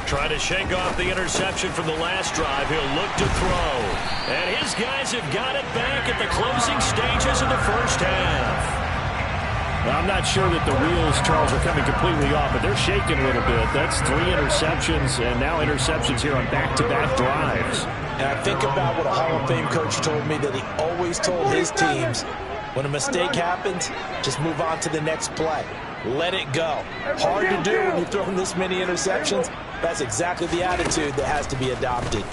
Trying to shake off the interception from the last drive. He'll look to throw. And his guys have got it back at the closing stages of the first half. Well, I'm not sure that the wheels, Charles, are coming completely off, but they're shaking a little bit. That's 3 interceptions, and now interceptions here on back-to-back drives. And I think about what a Hall of Fame coach told me, that he always told his teams, when a mistake happens, just move on to the next play. Let it go. Hard to do when you've thrown this many interceptions. That's exactly the attitude that has to be adopted.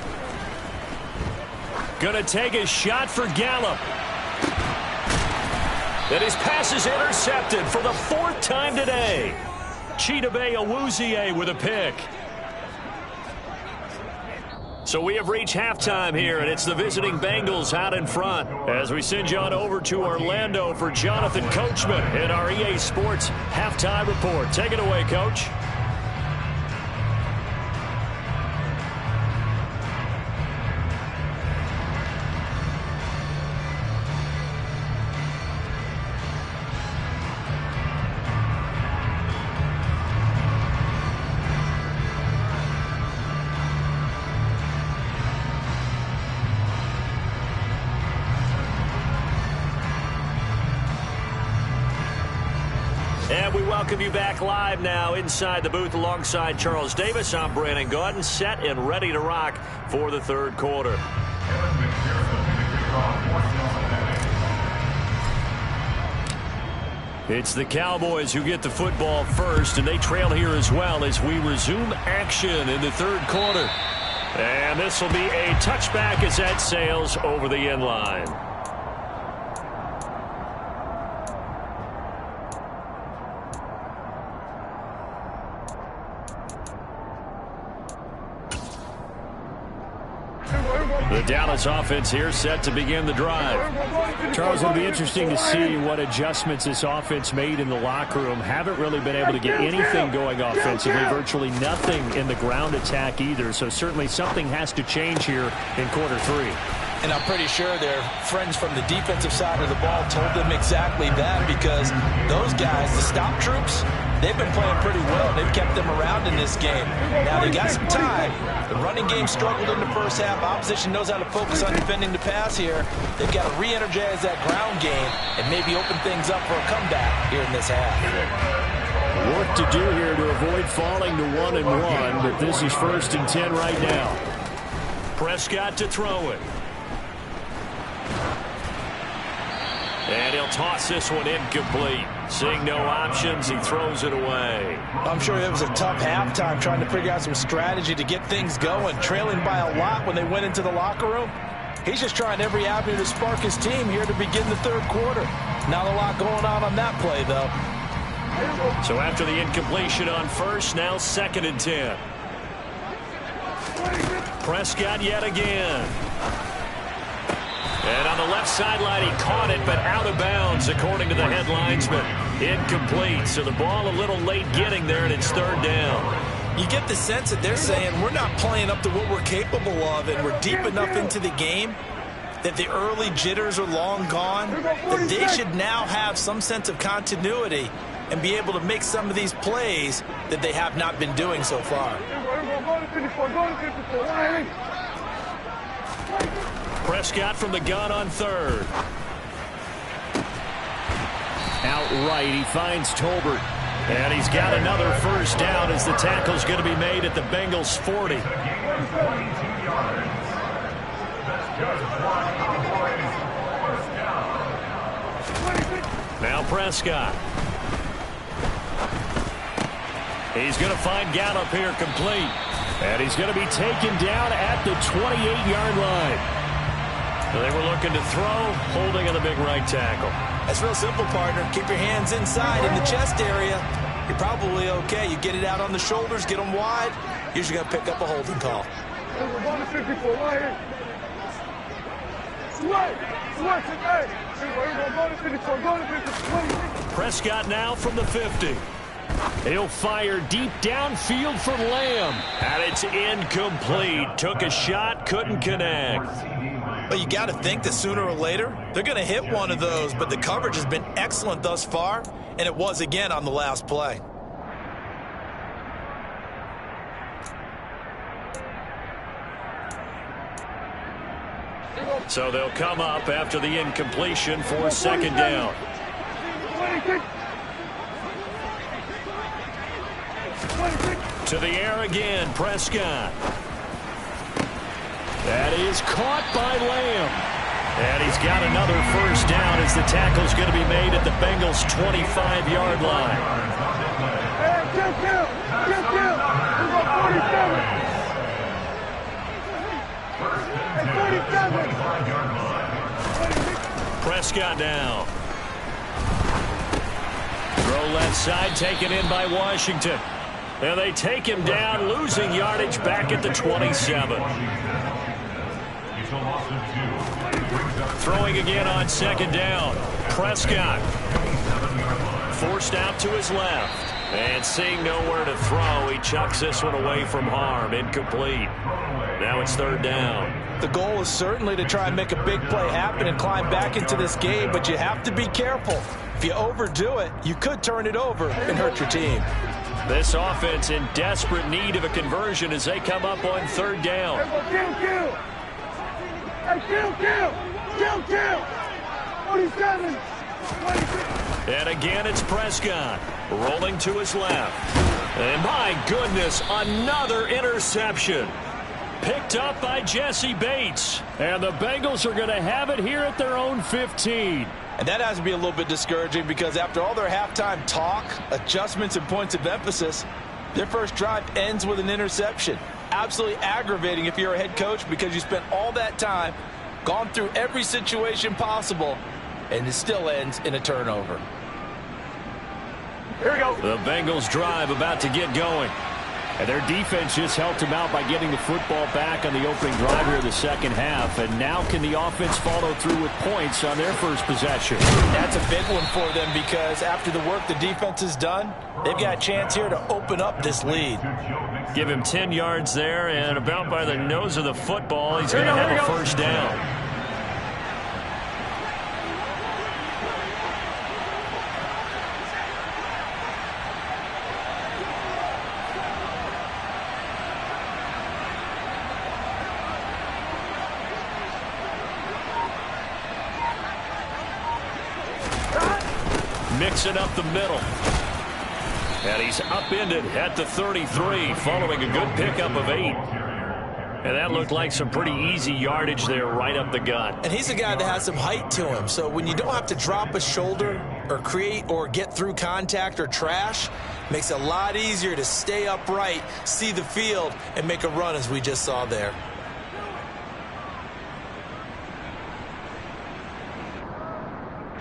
Gonna take a shot for Gallup. And his pass is intercepted for the 4th time today. Chidobe Awuzie with a pick. So we have reached halftime here, and it's the visiting Bengals out in front. As we send you on over to Orlando for Jonathan Coachman in our EA Sports Halftime Report. Take it away, Coach. And we welcome you back live now inside the booth alongside Charles Davis. I'm Brandon Gaudin, set and ready to rock for the third quarter. It's the Cowboys who get the football first, and they trail here as well as we resume action in the third quarter. And this will be a touchback as that sails over the end line. The Dallas offense here set to begin the drive. Charles, it'll be interesting to see what adjustments this offense made in the locker room. Haven't really been able to get anything going offensively, virtually nothing in the ground attack either. So certainly something has to change here in quarter 3. And I'm pretty sure their friends from the defensive side of the ball told them exactly that, because those guys, the stop troops, they've been playing pretty well. They've kept them around in this game. Now, they got some time. The running game struggled in the first half. Opposition knows how to focus on defending the pass here. They've got to re-energize that ground game and maybe open things up for a comeback here in this half. Work to do here to avoid falling to 1-1, but this is 1st and 10 right now. Prescott to throw it. And he'll toss this one incomplete. Seeing no options, he throws it away. I'm sure it was a tough halftime trying to figure out some strategy to get things going. Trailing by a lot when they went into the locker room. He's just trying every avenue to spark his team here to begin the third quarter. Not a lot going on that play, though. So after the incompletion on first, now 2nd and 10. Prescott yet again. And on the left sideline, he caught it, but out of bounds, according to the head linesman. Incomplete, so the ball a little late getting there, and it's 3rd down. You get the sense that they're saying we're not playing up to what we're capable of, and we're deep enough into the game that the early jitters are long gone, that they should now have some sense of continuity and be able to make some of these plays that they have not been doing so far. Prescott from the gun on 3rd. Outright, he finds Tolbert. And he's got another first down as the tackle's going to be made at the Bengals 40. Now Prescott. He's going to find Gallup here complete. And he's going to be taken down at the 28-yard line. They were looking to throw, holding on the big right tackle. That's real simple, partner. Keep your hands inside in the chest area. You're probably okay. You get it out on the shoulders, get them wide. Usually going to pick up a holding call. Prescott now from the 50. He'll fire deep downfield for Lamb. And it's incomplete. Took a shot, couldn't connect. But you got to think that sooner or later, they're going to hit one of those. But the coverage has been excellent thus far, and it was again on the last play. So they'll come up after the incompletion for second down. To the air again, Prescott. That is caught by Lamb. And he's got another first down as the tackle's going to be made at the Bengals' 25-yard line. Prescott down. Throw left side, taken in by Washington. And they take him down, losing yardage back at the 27. Throwing again on second down. Prescott forced out to his left. And seeing nowhere to throw, he chucks this one away from harm. Incomplete. Now it's third down. The goal is certainly to try and make a big play happen and climb back into this game, but you have to be careful. If you overdo it, you could turn it over and hurt your team. This offense in desperate need of a conversion as they come up on third down. And again, it's Prescott rolling to his left. And my goodness, another interception. Picked up by Jesse Bates. And the Bengals are going to have it here at their own 15. And that has to be a little bit discouraging because after all their halftime talk, adjustments, and points of emphasis, their first drive ends with an interception. Absolutely aggravating if you're a head coach because you spent all that time, gone through every situation possible, and it still ends in a turnover. Here we go. The Bengals drive about to get going. And their defense just helped them out by getting the football back on the opening drive here in the second half. And now can the offense follow through with points on their first possession? That's a big one for them because after the work the defense has done, they've got a chance here to open up this lead. Give him 10 yards there, and about by the nose of the football, he's going to have a first down. Mixing up the middle. And he's upended at the 33 following a good pickup of 8. And that looked like some pretty easy yardage there right up the gut. And he's a guy that has some height to him. So when you don't have to drop a shoulder or create or get through contact or trash, makes it a lot easier to stay upright, see the field, and make a run as we just saw there.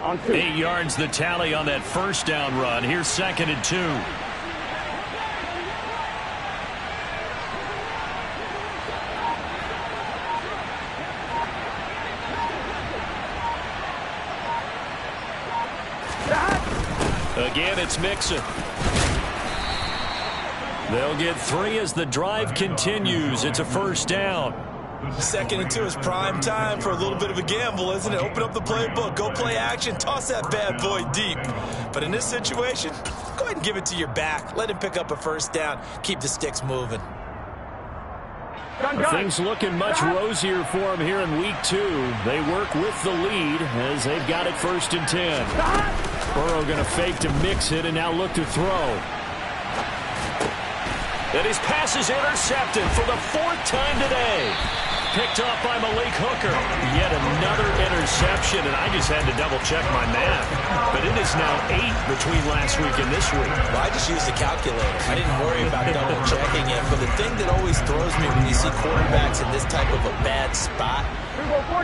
On 8 yards the tally on that first down run. Here's second and 2. Again, it's Mixon. They'll get 3 as the drive continues. It's a first down. Second and 2 is prime time for a little bit of a gamble, isn't it? Open up the playbook, go play action, toss that bad boy deep. But in this situation, go ahead and give it to your back. Let him pick up a first down. Keep the sticks moving. Things looking much rosier for him here in week 2. They work with the lead as they've got it first and 10. Burrow going to fake to mix it and now look to throw. And his pass is intercepted for the 4th time today. Picked off by Malik Hooker. Yet another interception, and I just had to double-check my math. But it is now 8 between last week and this week. Well, I just used the calculator. I didn't worry about double-checking it. But the thing that always throws me when you see quarterbacks in this type of a bad spot,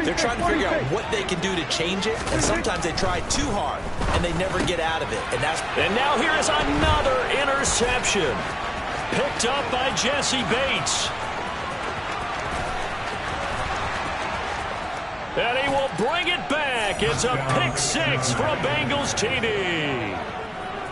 they're trying to figure out what they can do to change it, and sometimes they try too hard, and they never get out of it. And now here is another interception. Picked up by Jesse Bates. And he will bring it back. It's a pick-6 for a Bengals TD.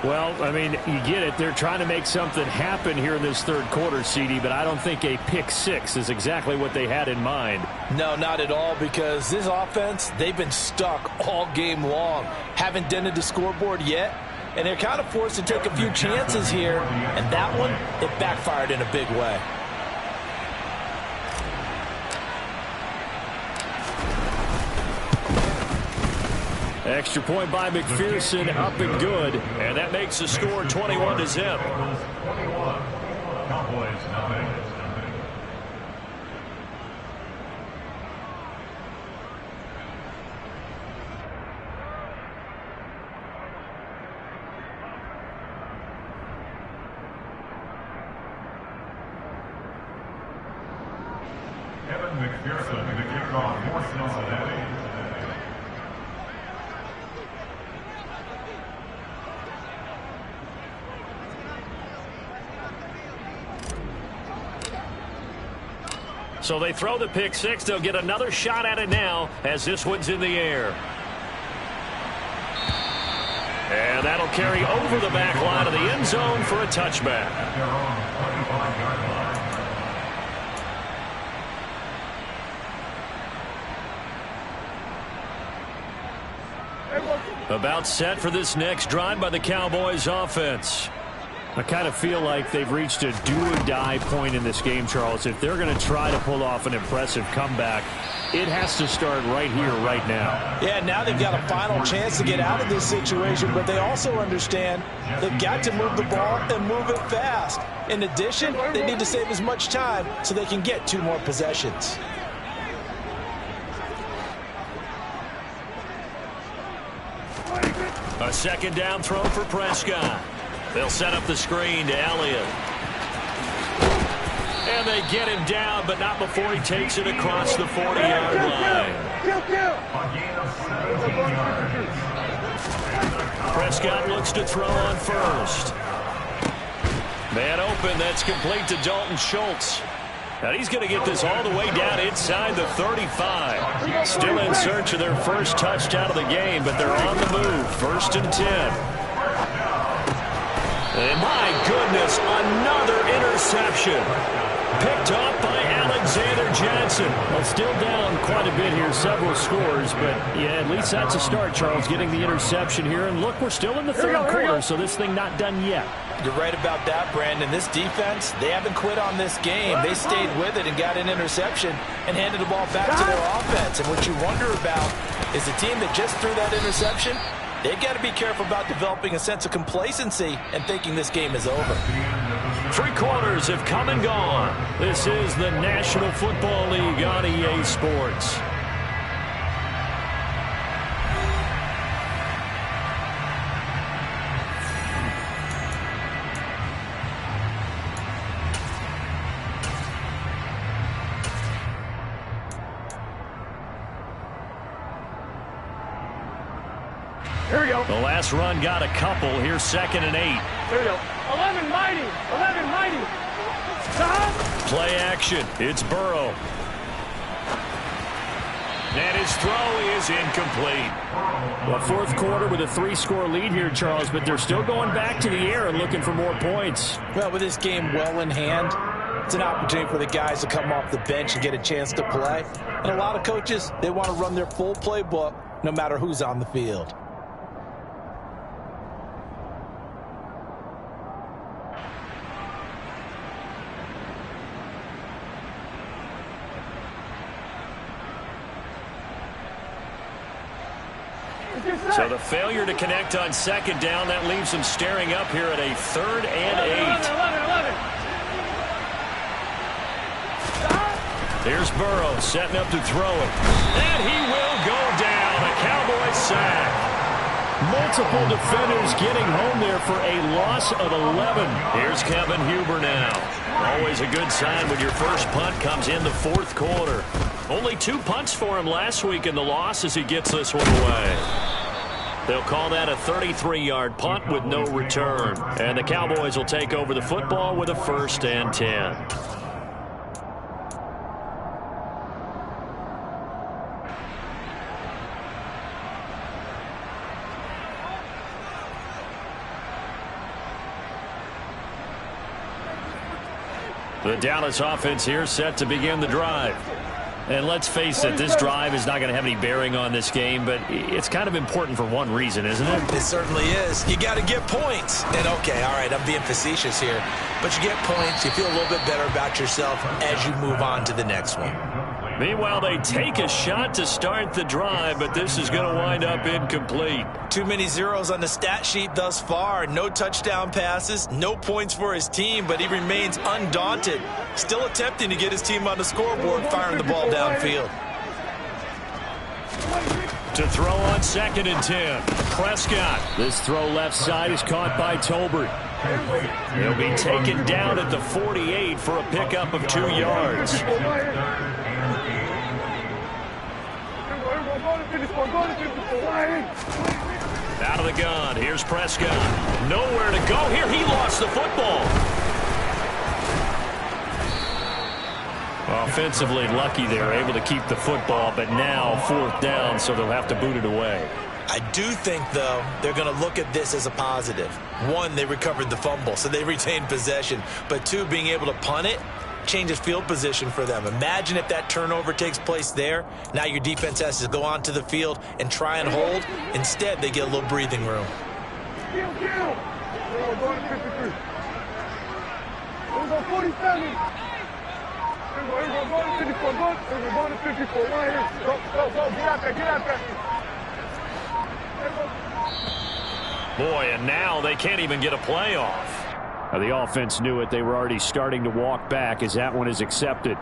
Well, I mean, you get it. They're trying to make something happen here in this third quarter, CD, but I don't think a pick-6 is exactly what they had in mind. No, not at all, because this offense, they've been stuck all game long. Haven't dented the scoreboard yet, and they're kind of forced to take a few chances here, and that one, it backfired in a big way. Extra point by McPherson, up and good. And that makes the score 21-0. Cowboys nothing. Kevin McPherson, the kickoff for Cincinnati. So they throw the pick six. They'll get another shot at it now as this one's in the air. And that'll carry over the back line of the end zone for a touchback. About set for this next drive by the Cowboys offense. I kind of feel like they've reached a do-or-die point in this game, Charles. If they're going to try to pull off an impressive comeback, it has to start right here, right now. Yeah, now they've got a final chance to get out of this situation, but they also understand they've got to move the ball and move it fast. In addition, they need to save as much time so they can get 2 more possessions. A second down throw for Prescott. They'll set up the screen to Elliott. And they get him down, but not before he takes it across the 40-yard line. Prescott looks to throw on first. Man open, that's complete to Dalton Schultz. And he's going to get this all the way down inside the 35. Still in search of their first touchdown of the game, but they're on the move. 1st and 10. And my goodness, another interception. Picked off by Alexander Johnson. Well, still down quite a bit here, several scores, but yeah, at least that's a start, Charles, getting the interception here. And look, we're still in the third quarter, so this thing not done yet. You're right about that, Brandon. This defense, they haven't quit on this game. They stayed with it and got an interception and handed the ball back to their offense. And what you wonder about is the team that just threw that interception, they've got to be careful about developing a sense of complacency and thinking this game is over. 3 quarters have come and gone. This is the National Football League on EA Sports. Here we go. The last run got a couple. Here's 2nd and 8. Here we go. 11 mighty. 11 mighty. Play action. It's Burrow. And his throw is incomplete. Well, 4th quarter with a 3-score lead here, Charles, but they're still going back to the air and looking for more points. Well, with this game well in hand, it's an opportunity for the guys to come off the bench and get a chance to play. And a lot of coaches, they want to run their full playbook no matter who's on the field. So the failure to connect on 2nd down, that leaves them staring up here at a 3rd and 8. Here's Burrow setting up to throw it. And he will go down. A Cowboy sack. Multiple defenders getting home there for a loss of 11. Here's Kevin Huber now. Always a good sign when your first punt comes in the 4th quarter. Only 2 punts for him last week in the loss as he gets this one away. They'll call that a 33-yard punt with no return. And the Cowboys will take over the football with a 1st and 10. The Dallas offense here set to begin the drive. And let's face it, this drive is not going to have any bearing on this game, but it's kind of important for one reason, isn't it? It certainly is. You got to get points. And okay, all right, I'm being facetious here, but you get points, you feel a little bit better about yourself as you move on to the next one. Meanwhile, they take a shot to start the drive, but this is going to wind up incomplete. Too many zeros on the stat sheet thus far. No touchdown passes, no points for his team, but he remains undaunted. Still attempting to get his team on the scoreboard, firing the ball downfield. To throw on 2nd and 10. Prescott. This throw left side is caught by Tolbert. He'll be taken down at the 48 for a pickup of 2 yards. Out of the gun. Here's Prescott. Nowhere to go here. He lost the football. Offensively lucky they're able to keep the football, but now 4th down, so they'll have to boot it away. I do think, though, they're going to look at this as a positive. 1, they recovered the fumble, so they retained possession. But 2, being able to punt it changes field position for them. Imagine if that turnover takes place there. Now your defense has to go onto the field and try and hold. Instead, they get a little breathing room. Boy, and now they can't even get a play off. Now, the offense knew it. They were already starting to walk back as that one is accepted.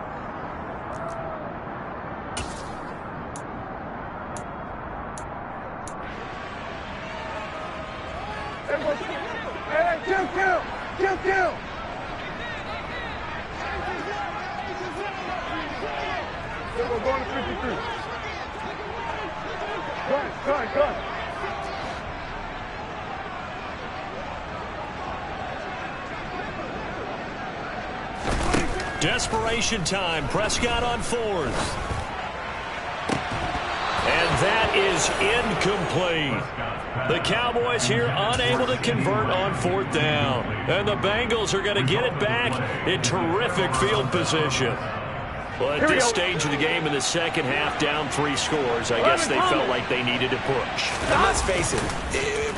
Kill. We're going to 53. Gun. Desperation time. Prescott on 4th. And that is incomplete. The Cowboys here unable to convert on 4th down. And the Bengals are going to get it back in terrific field position. Well, at this stage of the game in the second half, down 3 scores, I guess they felt like they needed to push. And let's face it,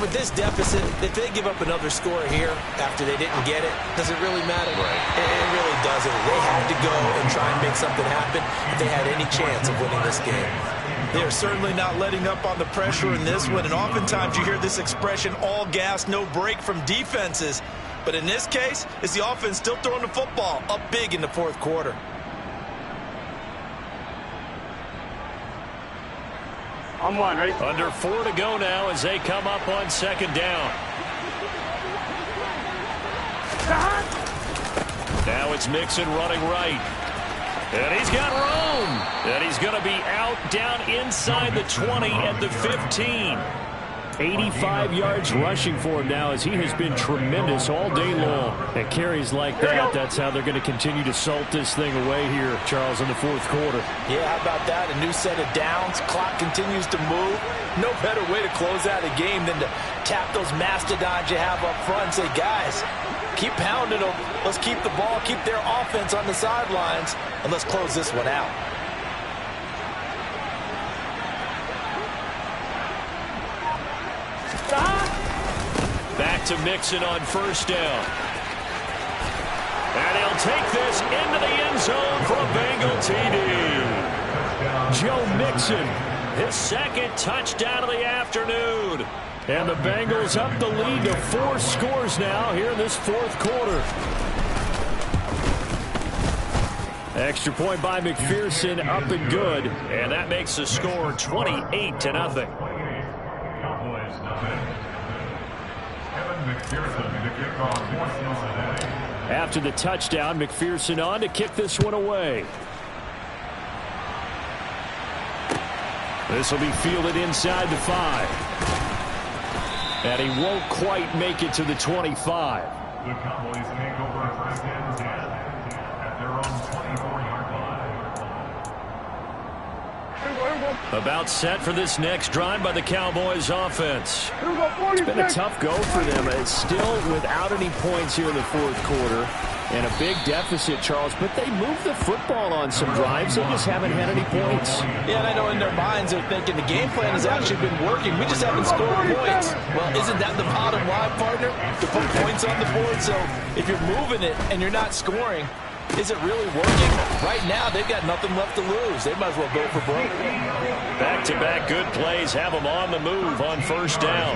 with this deficit, if they give up another score here after they didn't get it, does it really matter? Right. It really doesn't. They had to go and try and make something happen if they had any chance of winning this game. They're certainly not letting up on the pressure in this one, and oftentimes you hear this expression, all gas, no break from defenses. But in this case, it's the offense still throwing the football up big in the 4th quarter. I'm one, ready? Under 4 to go now as they come up on 2nd down. Now it's Mixon running right. And he's got room. And he's going to be out down inside the 20 at the 15. 85 yards rushing for him now as he has been tremendous all day long. And carries like that, that's how they're going to continue to salt this thing away here, Charles, in the 4th quarter. Yeah, how about that? A new set of downs. Clock continues to move. No better way to close out a game than to tap those mastodons you have up front and say, guys, keep pounding them. Let's keep the ball, keep their offense on the sidelines, and let's close this one out. Back to Mixon on 1st down. And he'll take this into the end zone for a Bengal TD. Joe Mixon, his 2nd touchdown of the afternoon. And the Bengals up the lead to 4 scores now here in this 4th quarter. Extra point by McPherson, up and good. And that makes the score 28-0. After the touchdown, McPherson on to kick this one away. This will be fielded inside the 5. And he won't quite make it to the 25. The Cowboys take over 1st and 10 at their own 24-yard line. About set for this next drive by the Cowboys offense. It's been a tough go for them. It's still without any points here in the 4th quarter. And a big deficit, Charles, but they moved the football on some drives. They just haven't had any points. Yeah, and I know in their minds they're thinking the game plan has actually been working. We just haven't scored points. Well, isn't that the bottom line, partner? To put points on the board. So if you're moving it and you're not scoring, Is it really working? Right now, they've got nothing left to lose. They might as well go for broke. Back-to-back good plays have them on the move on first down.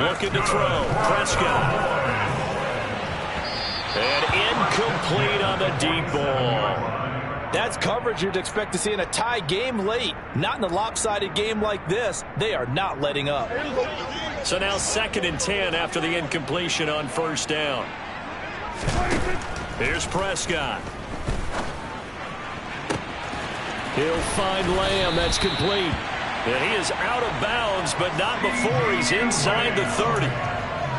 Looking to throw. Prescott. And incomplete on the deep ball. That's coverage you'd expect to see in a tie game late. Not in a lopsided game like this. They are not letting up. So now 2nd and 10 after the incompletion on first down. Here's Prescott. He'll find Lamb. That's complete. And he is out of bounds, but not before he's inside the 30.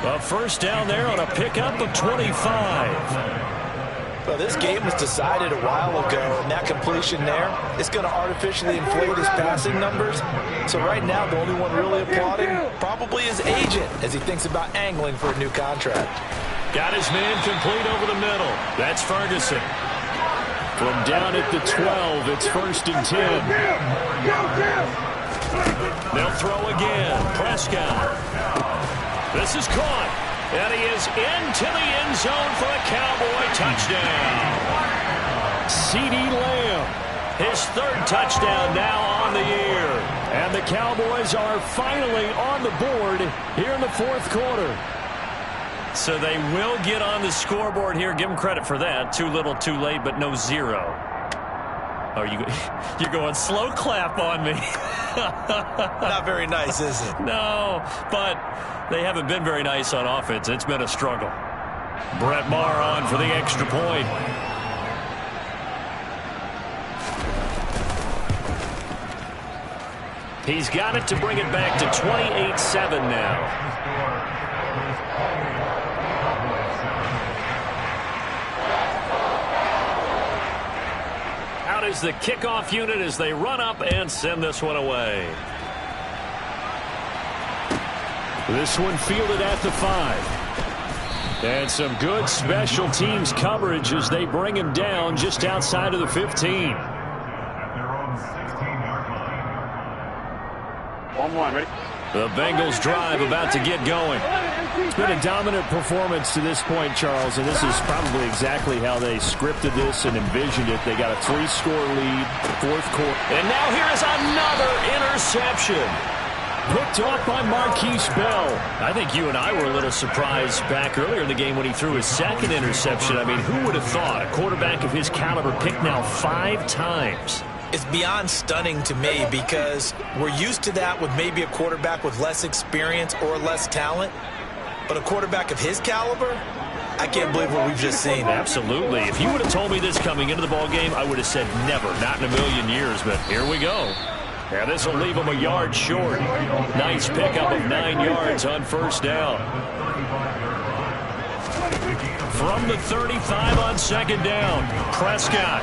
A first down there on a pickup of 25. Well, this game was decided a while ago, and that completion there is going to artificially inflate his passing numbers. So right now, the only one really applauding probably his agent as he thinks about angling for a new contract. Got his man complete over the middle. That's Ferguson. From down at the 12, it's 1st and 10. They'll throw again. Prescott. This is caught. And he is into the end zone for a Cowboy touchdown. CeeDee Lamb, his 3rd touchdown now on the year. And the Cowboys are finally on the board here in the 4th quarter. So they will get on the scoreboard here. Give them credit for that. Too little, too late, but no 0. Oh, you're going slow clap on me. Not very nice, is it? No, but they haven't been very nice on offense. It's been a struggle. Brett Maher on for the extra point. He's got it to bring it back to 28-7 now. Out is the kickoff unit as they run up and send this one away. This one fielded at the 5. And some good special teams coverage as they bring him down just outside of the 15. The Bengals drive about to get going. It's been a dominant performance to this point, Charles, and this is probably exactly how they scripted this and envisioned it. They got a 3-score lead, 4th quarter. And now here is another interception. Picked off by Marquise Bell. I think you and I were a little surprised back earlier in the game when he threw his 2nd interception. I mean, who would have thought a quarterback of his caliber picked now 5 times? It's beyond stunning to me because we're used to that with maybe a quarterback with less experience or less talent. But a quarterback of his caliber, I can't believe what we've just seen. Absolutely. If you would have told me this coming into the ballgame, I would have said never, not in a million years. But here we go. And this will leave him a yard short. Nice pickup of 9 yards on first down. From the 35 on 2nd down, Prescott.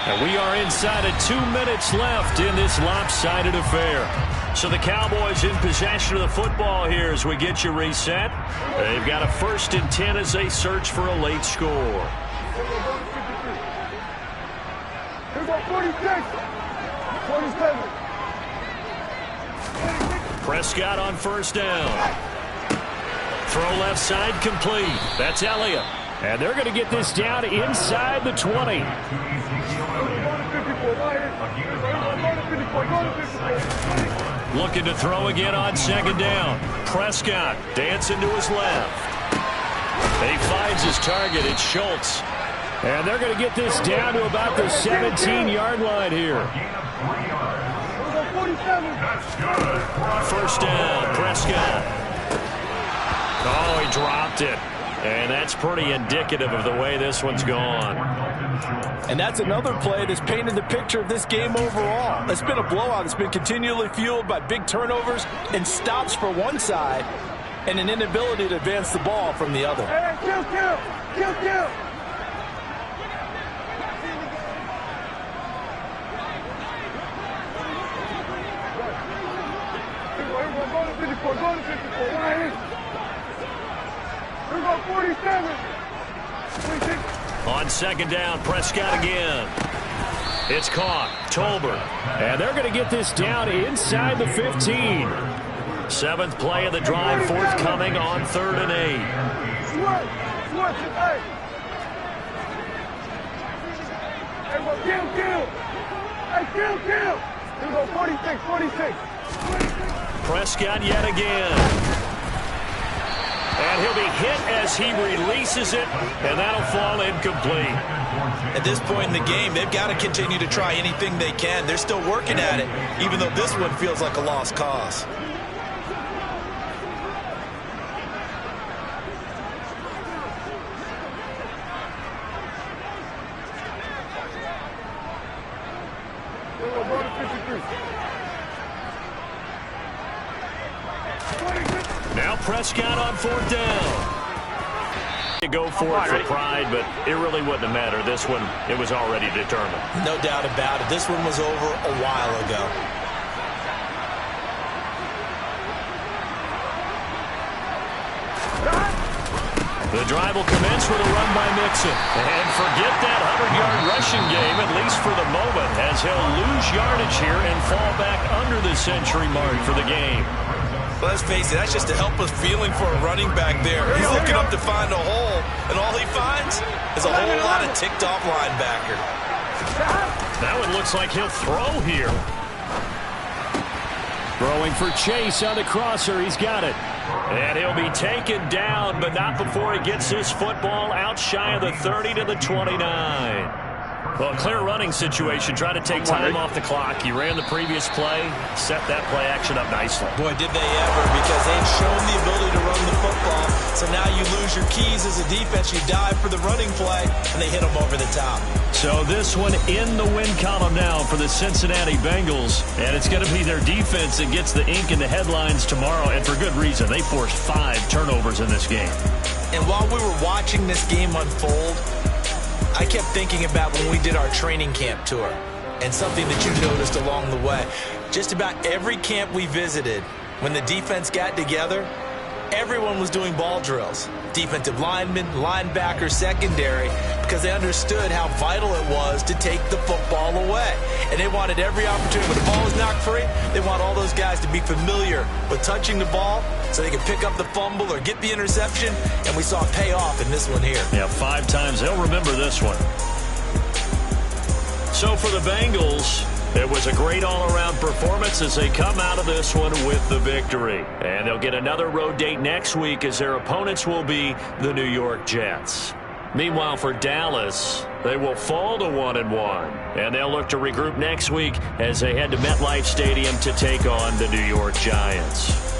And we are inside of 2 minutes left in this lopsided affair. So the Cowboys in possession of the football here as we get you reset. They've got a 1st and 10 as they search for a late score. Here's our 46. 47. Prescott on first down. Throw left side complete. That's Elliott. And they're going to get this down inside the 20. Looking to throw again on 2nd down. Prescott dancing to his left. He finds his target. It's Schultz. And they're going to get this down to about the 17-yard line here. First down, Prescott. Oh, he dropped it. And that's pretty indicative of the way this one's gone. And that's another play that's painted the picture of this game overall. It's been a blowout. It's been continually fueled by big turnovers and stops for one side and an inability to advance the ball from the other. Hey, kill. On 2nd down, Prescott again. It's caught. Tolbert. And they're going to get this down inside the 15. 7th play of the drive, forthcoming on 3rd and 8. Kill! Hey, kill! Here we go, 46. Prescott yet again. And he'll be hit as he releases it, and that'll fall incomplete. At this point in the game, they've got to continue to try anything they can. They're still working at it, even though this one feels like a lost cause. Now Prescott on 4th down. You go for it for pride, but it really wouldn't have mattered. This one, it was already determined. No doubt about it. This one was over a while ago. The drive will commence with a run by Mixon. And forget that 100-yard rushing game, at least for the moment, as he'll lose yardage here and fall back under the century mark for the game. Let's face it, that's just a helpless feeling for a running back there. He's looking up to find a hole, and all he finds is a whole lot of ticked-off linebacker. That one looks like he'll throw here. Throwing for Chase on the crosser. He's got it. And he'll be taken down, but not before he gets his football out shy of the 30 to the 29. Well, a clear running situation. Try to take time off the clock. He ran the previous play, set that play action up nicely. Boy, did they ever, because they've shown the ability to run the football. So now you lose your keys as a defense. You dive for the running play, and they hit them over the top. So this one in the win column now for the Cincinnati Bengals. And it's going to be their defense that gets the ink in the headlines tomorrow, and for good reason. They forced 5 turnovers in this game. And while we were watching this game unfold, I kept thinking about when we did our training camp tour and something that you noticed along the way. Just about every camp we visited, when the defense got together, everyone was doing ball drills. Defensive linemen, linebackers, secondary, because they understood how vital it was to take the football away. And they wanted every opportunity. When the ball was knocked free, they want all those guys to be familiar with touching the ball so they can pick up the fumble or get the interception. And we saw it pay off in this one here. Yeah, 5 times. They'll remember this one. So for the Bengals, it was a great all-around performance as they come out of this one with the victory. And they'll get another road date next week as their opponents will be the New York Jets. Meanwhile, for Dallas, they will fall to 1-1. And they'll look to regroup next week as they head to MetLife Stadium to take on the New York Giants.